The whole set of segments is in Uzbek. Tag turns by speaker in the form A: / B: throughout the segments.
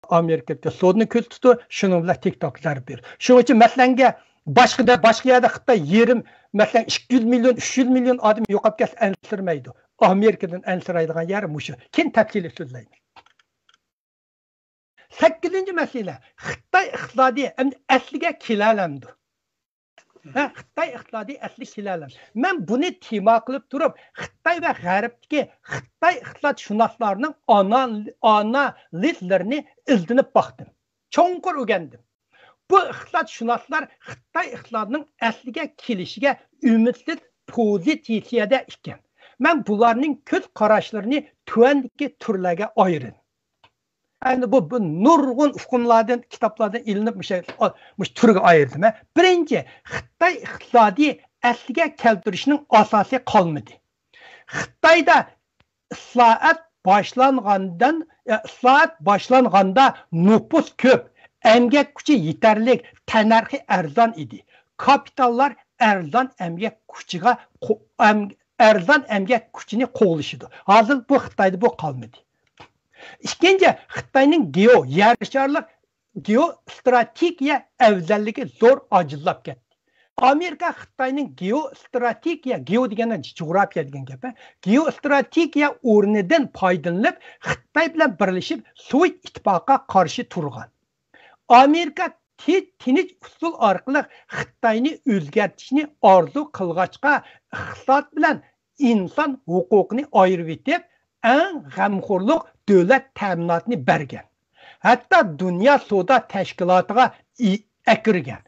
A: Amerikada sodni ko'z tutdi, shuni bilan TikToklar ber. Shuning uchun maslanga boshqa yerda Xitoy yerim, masalan 200 million, 300 million odam yo'qolib ketsa ansirmaydi. Amerikadan ansiraydigan yeri mushu. Keyin tafsili so'zlaymiz. 8-masala Xitoy iqtisodiy asliga kelalamdi. Xitoy iqtisodiy asli kelalam. Men buni tema qilib turib, Xitoy va G'arbdagi Xitoy iqtisodshunoslarining analizlarini izlanib baxdim. Cho'nqur o'rgandim. Bu iqtisodshunoslar Xitoy iqtisodining asliga kelishiga umidsiz pozitsiyada ekan. Men bularning ko'z qarashlarini tuvandagi turlarga ayiraman. Yani bu nurg'un hukmlardan, kitoblardan ilinib mush turga ayirdim. Birinchi, Xitoy iqtisodiy asliga keltirishning asosi qolmadi. Xitoyda islohot boshlanganda nüfus ko'p, emgak kuchi yetarli, tanarxi arzon edi. Kapitallar arzon emgak kuchini qo'g'lishidi. Hozir bu Xitoyda bu qolmadi. İkinci, Xitoyning geostrategiya afzalligi zo'r ajillab ketdi. Amerika Xitoyning geo degani jo'g'rafiya degan gap. Geostrategiya o'rnidan foydalanib, Xitoy bilan birlashib Sovet ittifoqiga qarshi turgan. Amerika tinch usul orqali Xitoyni o'zgartirishni orzu qilg'achqa iqtisod bilan inson huquqini ayirib etib, eng g'amxo'rlik davlat ta'minotini bergan. Hatto Dunyo savdo tashkilotiga akirgan.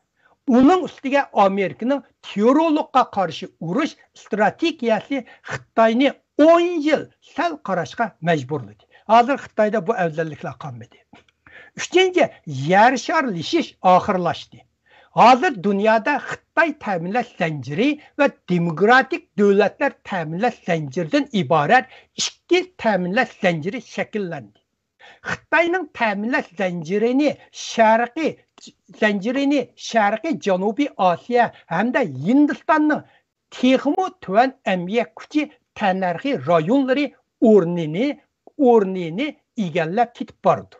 A: Uning ustiga Amerikaning terrorlikqa qarshi urush strategiyasi Xitoyni 10 yil sal qarashga majburladi. Hozir Xitoyda bu afzalliklar qolmadi. Uchinchi, yer sharlashish oxirlashdi. Hozir dunyoda Xitoy ta'minlash zanjiri va demokratik davlatlar ta'minlash zanjiridan iborat ikki ta'minlash zanjiri shakllandi. Xitoyning ta'minlash zanjirini sharqiy Janubiy Osiyo hamda Hindistonning texmo tuvan emgak kuchi tanarxiy rayonlari o'rnini egallab ketib bordi.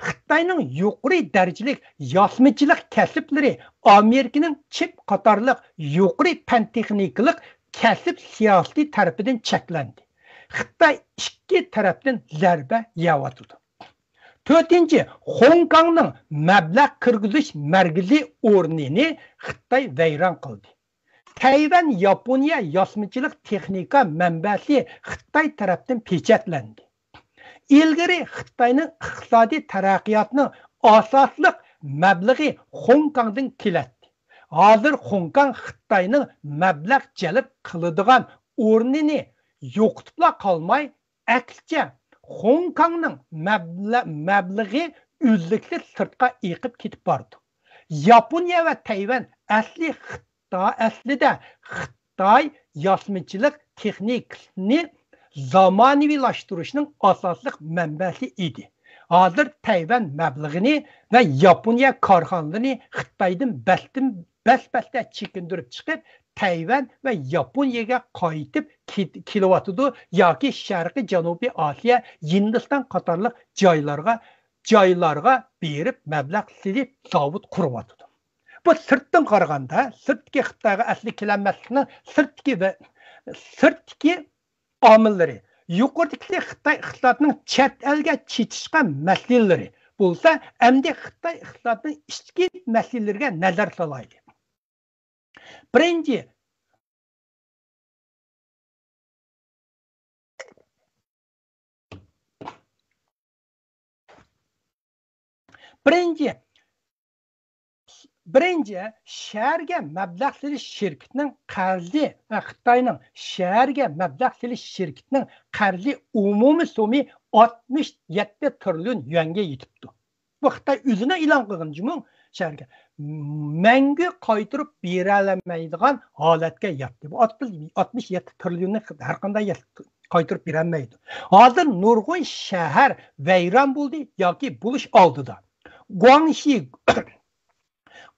A: Xitoyning yuqori darajalik yosmichilik kasblari Amerikaning chip qatorliq yuqori fan texnikalik kasb siyosati tarafidan cheklandi. Xitoy ikki tarafdan zarba yeyotdi. To'rtinchi, Hong Kongning mablag' kirgizish markaziy o'rnini Xitoy vayron qildi. Tayvan Yaponiya yosmichilik texnika manbasi Xitoy tarafdan pechatlandi. İlgari Xitoyning iqtisodiy taraqqiyotining asosliq mablag'i Hong Kongdan keladi. Hozir Hong Kong Xitoyning mablag' jalb qiladigan o'rnini yo'qotib qolmay, aksincha Hong Kongning mablag'i uzluksiz sirtqa eqib ketib bordi. Yaponiya va Tayvan aslida Xitoy yosmichilik texnikasini zamanaviylaştırışning asosliq manbasi edi. Hozir Tayvan mablag'ini va Yaponiya korxonalarini Xitoydan basbasta chekindirib chiqib, Tayvan va Yaponiyaga qaytib kelyotdi yoki Sharqiy Janubiy Osiyo, Hindiston qatorliq joylarga berib mablag' silib zavod quryotdi. Bu sirtdan qaraganda, sirtki Xitoyga asli kelanmaslikning sirtki omillari, yuqoridagi Xitoy iqtisodining chet elga chetishgan masalalari bo'lsa, endi Xitoy iqtisodining ichki masalalariga nazar solaylik. Birinchi, shaharga mablag' selish shirkatining qarzi va Xitoyning shaharga mablag' selish shirkatining qarzi umumiy so'mi 67 trillion yuanga yetibdi. Bu Xitoy o'zini e'lon qilgan jumon shaharga mangu qaytirib bera olmaydigan holatga yetdi. Bu 67 trillionni har qanday qaytirib bera olmaydi. Hozir nurg'un shahar vayron bo'ldi yoki bo'lish oldida.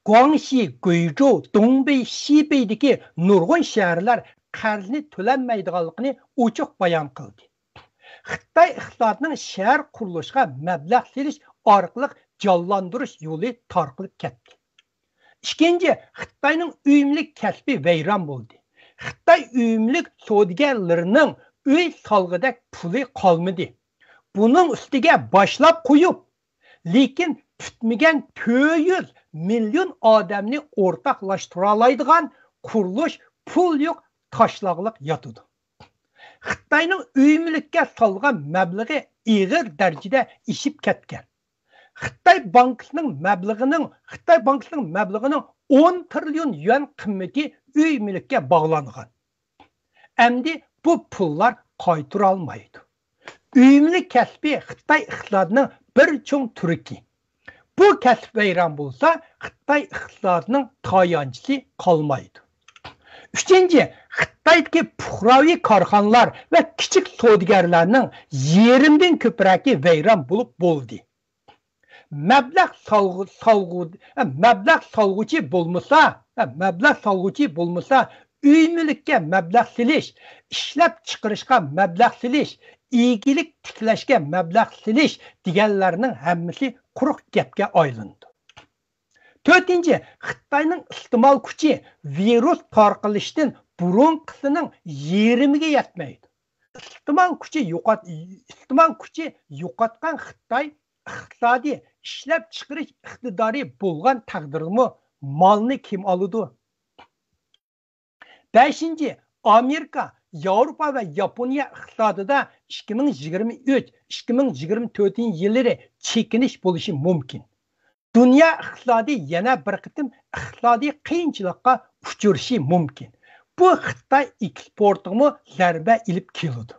A: Guangxi, Guizhou, Dongbei, Xibeidagi nurg'un shaharlar qarzni to'lanmaydiganligini ochiq bayon qildi. Xitoy iqtisodining shahar qurilishga mablag' selish orqali jonlantirish yo'li tarqilib ketdi. İkinci, Xitoyning uyumlik kasbi vayron bo'ldi. Xitoy uyumlik savdogarlarining uy solg'idak puli qolmadi. Buning ustiga boshlab qo'yib, lekin tutmagan 400 million odamni o'rtaqlashtira oladigan qurilish pul yo'q tashlaqliq yotadi. Xitoyning uyumlikka solgan mablag'i ig'ir darajada ishib ketgan. Xitoy bankasining mablag'ining 10 trilyon yuan qimmati uy mulkka bog'langan. Endi bu pullar qaytara olmaydi. Uyumlik kasbi Xitoy iqtisodining bir cho'ng turiki. Bu kasb vayron bo'lsa, Xitoy iqtisodining tayanchisi qolmaydi. Üçüncü, Xitoydagi puhraviy korxonalar va kichik savdogarlarning yerimdan ko'proqi vayron bo'lib bo'ldi. Mablag' solg'uchi bo'lmasa, uy mulkka mablag' silish, ishlab chiqarishga mablag' silish, igilik tiklashga mablag' silish deganlarning hammasi quruq gapga aylandi. To'rtinchi, Xitoyning iste'mol kuchi virus tarqalishdan burunqisining yarmiga yetmaydi. İste'mol kuchi yo'qotgan Xitoy iqtisodiy ishlab chiqarish iqtidori bo'lgan taqdirmi molni kim oladi? 5. Amerika, Yevropa va Yaponiya iqtisodida 2023-2024 yillari chekinish bo'lishi mumkin. Dünya iqtisodi yana bir qitim iqtisodiy qiyinchilikqa uchrashi mumkin. Bu Xitoy eksportiga zarba ilib keladi.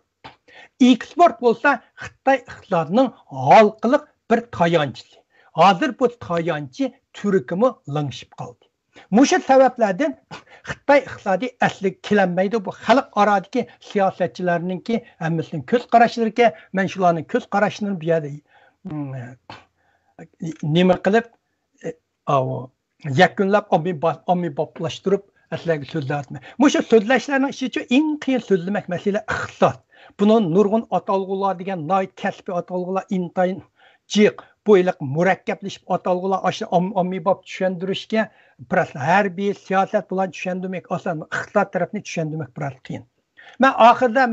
A: Eksport bo'lsa Xitoy iqtisodining halqiliq bir tayanchisi. Hozir bu tayanchi turkimi langishib qoldi. Mushu sabablardan Xitoy iqtisodi asli kelanmaydi. Bu xalq aradagi siyosatchilarningki hammasining ko'z qarashlariga, men shularning ko'z qarashlarini bu yerda nima qilib yakunlab ommaboplaştırib aslarga so'zlayapman. Mushu so'zlashlarning ichiga eng qiyin so'zlamak masala iqtisod. Buni nurg'un atalg'ular degan noit kasbiy atalg'ular intayin jiq bo'ylab murakkablashib atalg'ular aşağı ommabop tushuntirishga biroz harbiy siyosat bilan tushundirmak oson, iqtisod tarafini tushundirmak biroz qiyin. Men oxirida